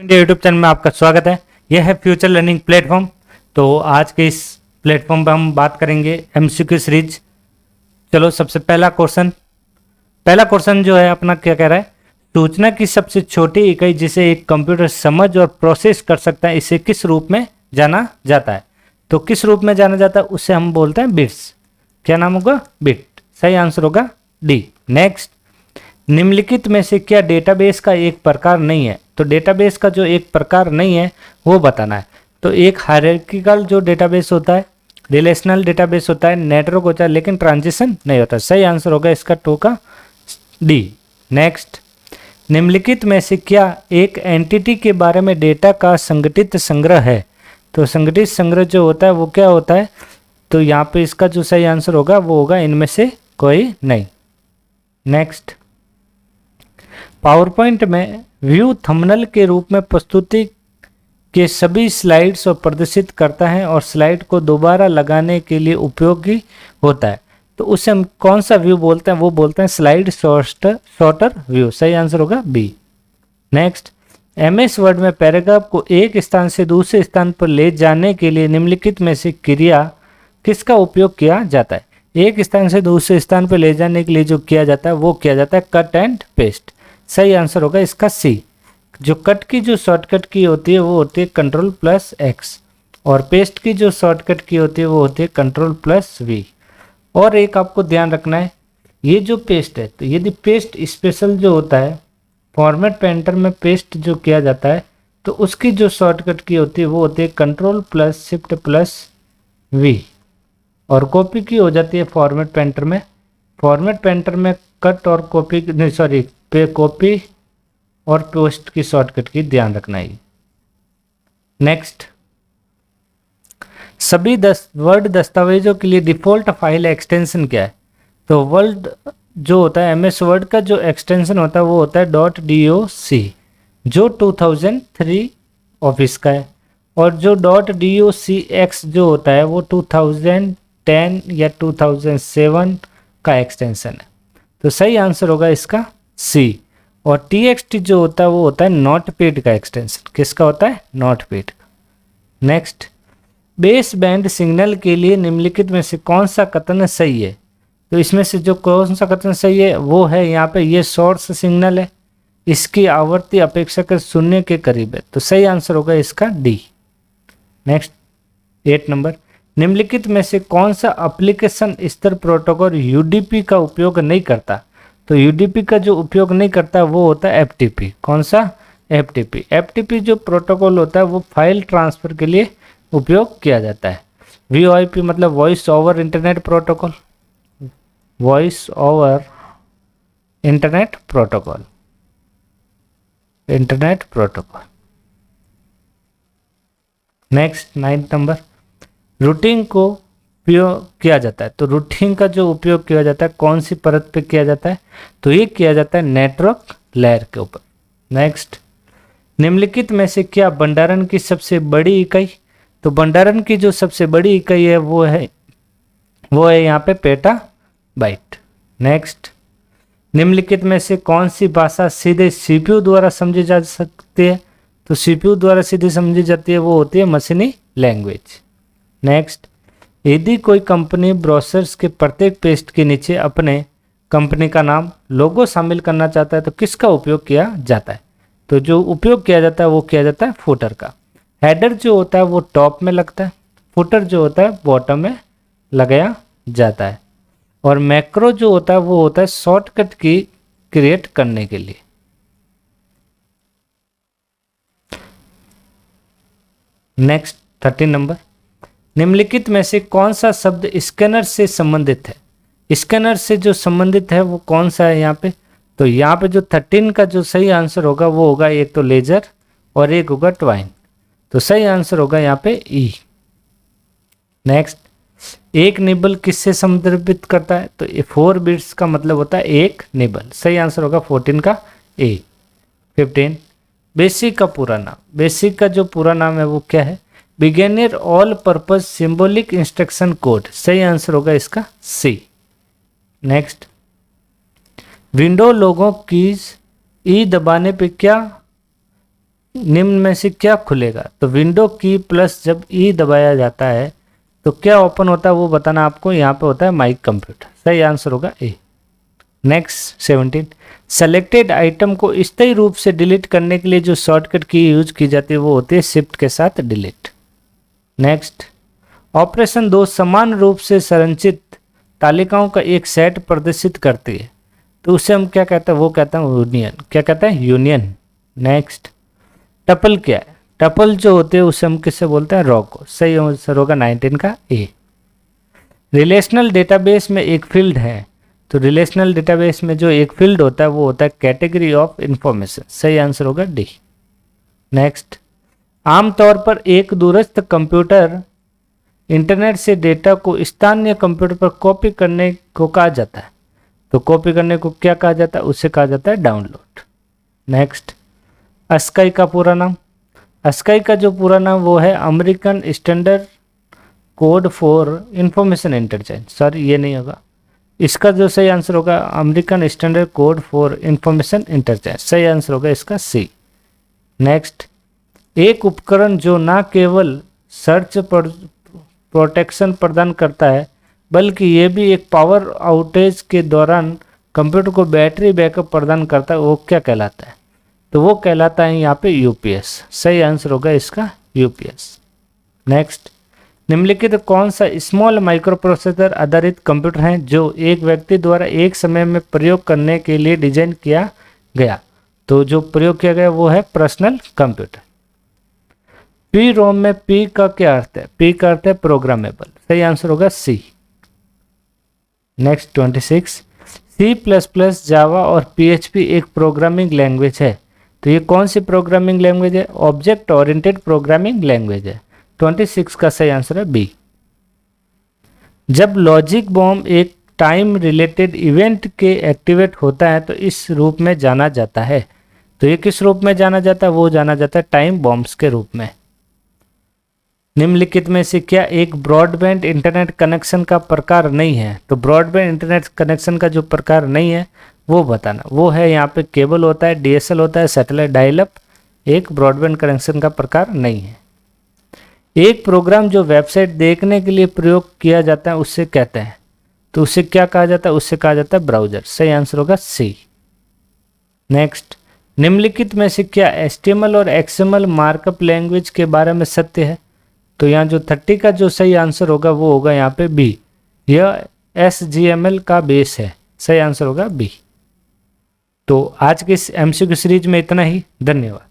India YouTube channel में आपका स्वागत है। यह है फ्यूचर लर्निंग प्लेटफॉर्म। तो आज के इस प्लेटफॉर्म पर हम बात करेंगे एमसीक्यू सीरीज। चलो सबसे पहला क्वेश्चन जो है अपना क्या कह रहा है, सूचना की सबसे छोटी इकाई जिसे एक कंप्यूटर समझ और प्रोसेस कर सकता है इसे किस रूप में जाना जाता है। तो किस रूप में जाना जाता है उसे हम बोलते हैं बिट्स। क्या नाम होगा? बिट। सही आंसर होगा डी। नेक्स्ट, निम्नलिखित में से क्या डेटाबेस का एक प्रकार नहीं है। तो डेटाबेस का जो एक प्रकार नहीं है वो बताना है। तो एक हायरार्किकल जो डेटाबेस होता है, रिलेशनल डेटाबेस होता है, नेटवर्क होता है, लेकिन ट्रांजिशन नहीं होता। सही आंसर होगा इसका टू का डी। नेक्स्ट, निम्नलिखित में से क्या एक एंटिटी के बारे में डेटा का संगठित संग्रह है। तो संगठित संग्रह जो होता है वो क्या होता है, तो यहाँ पे इसका जो सही आंसर होगा वो होगा इनमें से कोई नहीं। नेक्स्ट, पावर पॉइंट में व्यू थंबनेल के रूप में प्रस्तुति के सभी स्लाइड्स और प्रदर्शित करता है और स्लाइड को दोबारा लगाने के लिए उपयोगी होता है। तो उसे हम कौन सा व्यू बोलते हैं? वो बोलते हैं स्लाइड शॉर्टर व्यू। सही आंसर होगा बी। नेक्स्ट, एमएस वर्ड में पैराग्राफ को एक स्थान से दूसरे स्थान पर ले जाने के लिए निम्नलिखित में से क्रिया किसका उपयोग किया जाता है। एक स्थान से दूसरे स्थान पर ले जाने के लिए जो किया जाता है वो किया जाता है कट एंड पेस्ट। सही आंसर होगा इसका सी। जो कट की जो शॉर्टकट की होती है वो होती है कंट्रोल प्लस एक्स, और पेस्ट की जो शॉर्टकट की होती है वो होती है कंट्रोल प्लस वी। और एक आपको ध्यान रखना है, ये जो पेस्ट है, तो यदि पेस्ट स्पेशल जो होता है फॉर्मेट पेंटर में पेस्ट जो किया जाता है तो उसकी जो शॉर्टकट की होती है वो होती है control plus shift plus V. और कॉपी की हो जाती है फॉर्मेट पेंटर में। फॉर्मेट पेंटर में कट और कॉपी नहीं सॉरी पे कॉपी और पेस्ट की शॉर्टकट की ध्यान रखना है। नेक्स्ट, सभी वर्ड दस्तावेजों के लिए डिफॉल्ट फाइल एक्सटेंशन क्या है। तो वर्ड जो होता है एमएस वर्ड का जो एक्सटेंशन होता है वो होता है .doc, जो 2003 ऑफिस का है, और जो .docx जो होता है वो 2010 या 2007 का एक्सटेंशन है। तो सही आंसर होगा इसका सी। और txt जो होता है वो होता है नोटपैड का एक्सटेंशन। किसका होता है? नोटपैड का। नेक्स्ट, बेस बैंड सिग्नल के लिए निम्नलिखित में से कौन सा कथन सही है। तो इसमें से जो कौन सा कथन सही है वो है यहाँ पे ये सोर्स सिग्नल है, इसकी आवृत्ति अपेक्षाकृत शून्य के करीब है। तो सही आंसर होगा इसका डी। नेक्स्ट 8 नंबर, निम्नलिखित में से कौन सा एप्लीकेशन स्तर प्रोटोकॉल यूडीपी का उपयोग नहीं करता। तो यूडीपी का जो उपयोग नहीं करता वो होता है एफटीपी। कौन सा? एफटीपी। एफटीपी जो प्रोटोकॉल होता है वो फाइल ट्रांसफर के लिए उपयोग किया जाता है। वीओआईपी मतलब voice over internet protocol, voice over internet protocol, internet protocol. Next 9 number, routing को उपयोग किया जाता है। तो रूटिंग का जो उपयोग किया जाता है कौन सी परत पे किया जाता है? तो ये किया जाता है नेटवर्क लेयर के ऊपर। नेक्स्ट, निम्नलिखित में से क्या भंडारण की सबसे बड़ी इकाई। तो भंडारण की जो सबसे बड़ी इकाई है वो है यहाँ पे पेटा बाइट। नेक्स्ट, निम्नलिखित में से कौन सी भाषा सीधे सीपीयू द्वारा समझी जा सकती है। तो सीपीयू द्वारा सीधे समझी जाती है वो होती है मशीनी लैंग्वेज। नेक्स्ट, यदि कोई कंपनी ब्राउज़र्स के प्रत्येक पेज के नीचे अपने कंपनी का नाम लोगो शामिल करना चाहता है तो किसका उपयोग किया जाता है। तो जो उपयोग किया जाता है वो किया जाता है फुटर का। हेडर जो होता है वो टॉप में लगता है, फुटर जो होता है बॉटम में लगाया जाता है, और मैक्रो जो होता है वो होता है शॉर्टकट की क्रिएट करने के लिए। नेक्स्ट 13 नंबर, निम्नलिखित में से कौन सा शब्द स्कैनर से संबंधित है। स्कैनर से जो संबंधित है वो कौन सा है यहाँ पे। तो यहाँ पे जो 13 का जो सही आंसर होगा वो होगा एक तो लेजर और एक होगा ट्वाइन। तो सही आंसर होगा यहाँ पे ई। नेक्स्ट, एक निबल किससे संदर्भित करता है। तो 4 बिट्स का मतलब होता है एक निबल। सही आंसर होगा 14 का ए। 15, बेसिक का पूरा नाम। बेसिक का जो पूरा नाम है वो क्या है? Beginner all purpose symbolic instruction code. सही आंसर होगा इसका सी। नेक्स्ट, विंडो लोगों कीज ई दबाने पे क्या निम्न में से क्या खुलेगा? तो विंडो की प्लस जब ई दबाया जाता है तो क्या ओपन होता है वो बताना आपको। यहाँ पे होता है माई कंप्यूटर। सही आंसर होगा ए। नेक्स्ट 17, सेलेक्टेड आइटम को स्थायी रूप से डिलीट करने के लिए जो शॉर्टकट की यूज की जाती है वो होती है शिफ्ट के साथ डिलीट। नेक्स्ट, ऑपरेशन 2 समान रूप से संरचित तालिकाओं का एक सेट प्रदर्शित करती है तो उसे हम क्या कहते हैं? वो कहते हैं यूनियन। क्या कहते हैं? यूनियन। नेक्स्ट, टपल क्या है? टपल जो होते हैं उसे हम किससे बोलते हैं? रॉ को। सही आंसर होगा 19 का ए। रिलेशनल डेटाबेस में एक फील्ड है तो रिलेशनल डेटाबेस में जो एक फील्ड होता है वो होता है कैटेगरी ऑफ इंफॉर्मेशन। सही आंसर होगा डी। नेक्स्ट, आमतौर पर एक दूरस्थ कंप्यूटर इंटरनेट से डेटा को स्थानीय कंप्यूटर पर कॉपी करने को कहा जाता है तो कॉपी करने को क्या कहा जाता है? उसे कहा जाता है डाउनलोड। नेक्स्ट, अस्काई का पूरा नाम। अस्काई का जो पूरा नाम वो है American standard code for information interchange. Sorry ये नहीं होगा, इसका जो सही आंसर होगा American standard code for information interchange. सही आंसर होगा इसका सी। नेक्स्ट, एक उपकरण जो ना केवल सर्च प्रोटेक्शन प्रदान करता है बल्कि ये भी एक पावर आउटेज के दौरान कंप्यूटर को बैटरी बैकअप प्रदान करता है वो क्या कहलाता है? तो वो कहलाता है यहाँ पे यूपीएस। सही आंसर होगा इसका यूपीएस। नेक्स्ट, निम्नलिखित कौन सा स्मॉल माइक्रो प्रोसेसर आधारित कंप्यूटर है जो एक व्यक्ति द्वारा एक समय में प्रयोग करने के लिए डिजाइन किया गया? तो जो प्रयोग किया गया वो है पर्सनल कंप्यूटर। पी रोम में पी का क्या अर्थ है? पी का अर्थ है प्रोग्रामेबल। सही आंसर होगा सी। नेक्स्ट 26, C++, जावा और PHP एक प्रोग्रामिंग लैंग्वेज है तो ये कौन सी प्रोग्रामिंग लैंग्वेज है? ऑब्जेक्ट ओरिएंटेड प्रोग्रामिंग लैंग्वेज है। 26 का सही आंसर है बी। जब लॉजिक बॉम्ब एक टाइम रिलेटेड इवेंट के एक्टिवेट होता है तो इस रूप में जाना जाता है तो ये किस रूप में जाना जाता है? वो जाना जाता है टाइम बॉम्ब्स के रूप में। निम्नलिखित में से क्या एक ब्रॉडबैंड इंटरनेट कनेक्शन का प्रकार नहीं है? तो ब्रॉडबैंड इंटरनेट कनेक्शन का जो प्रकार नहीं है वो बताना। वो है यहाँ पे केबल होता है, DSL होता है, सैटेलाइट डायल अप एक ब्रॉडबैंड कनेक्शन का प्रकार नहीं है। एक प्रोग्राम जो वेबसाइट देखने के लिए प्रयोग किया जाता है उससे कहते हैं तो उसे क्या कहा जाता है? उससे कहा जाता है ब्राउजर। सही आंसर होगा सी। नेक्स्ट, निम्नलिखित में से क्या HTML और XML मार्कअप लैंग्वेज के बारे में सत्य है? तो यहाँ जो 30 का जो सही आंसर होगा वो होगा यहाँ पे बी। यह SGML का बेस है। सही आंसर होगा बी। तो आज के इस MCQ सीरीज में इतना ही। धन्यवाद।